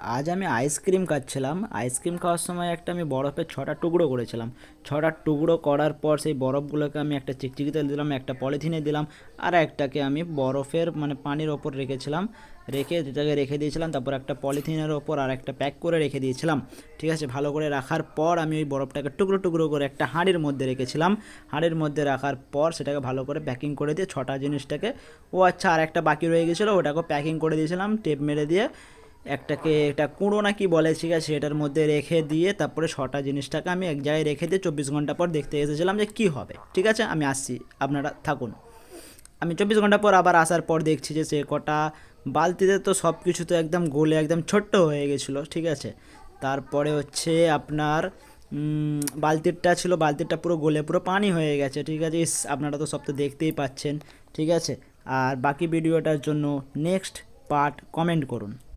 আজ আমি আইসক্রিম খাচ্ছিলাম। আইসক্রিম খাওয়ার সময় একটা আমি বরফের 6টা টুকরো করেছিলাম। 6টা টুকরো করার পর সেই বরফগুলোকে আমি একটা চিকচিকিতে দিলাম, একটা পলিথিনে দিলাম, আর একটাকে আমি বরফের মানে পানির ওপর রেখেছিলাম। রেখে যেটাকে রেখে দিয়েছিলাম, তারপর একটা পলিথিনের ওপর আর একটা প্যাক করে রেখে দিয়েছিলাম। ঠিক আছে, ভালো করে রাখার পর আমি ওই বরফটাকে টুকরো টুকরো করে একটা হাঁড়ির মধ্যে রেখেছিলাম। হাঁড়ির মধ্যে রাখার পর সেটাকে ভালো করে প্যাকিং করে দিয়ে 6টা জিনিসটাকে, ও আচ্ছা আর একটা বাকি রয়ে গেছিলো, ওটাকেও প্যাকিং করে দিয়েছিলাম টেপ মেরে দিয়ে। একটাকে এটা কুঁড়ো না কি বলে, ঠিক আছে, এটার মধ্যে রেখে দিয়ে তারপরে 6টা জিনিসটাকে আমি এক জায়গায় রেখে দিয়ে 24 ঘন্টা পর দেখতে এসেছিলাম যে কি হবে। ঠিক আছে, আমি আসছি, আপনারা থাকুন। আমি 24 ঘন্টা পর আবার আসার পর দেখছি যে সে কটা বালতিতে তো সব কিছু তো একদম গলে একদম ছোট্ট হয়ে গেছিলো। ঠিক আছে, তারপরে হচ্ছে আপনার বালতিরটা ছিল, বালতিরটা পুরো গলে পুরো পানি হয়ে গেছে। ঠিক আছে, আপনারা তো সব তো দেখতেই পাচ্ছেন। ঠিক আছে, আর বাকি ভিডিওটার জন্য নেক্সট পার্ট কমেন্ট করুন।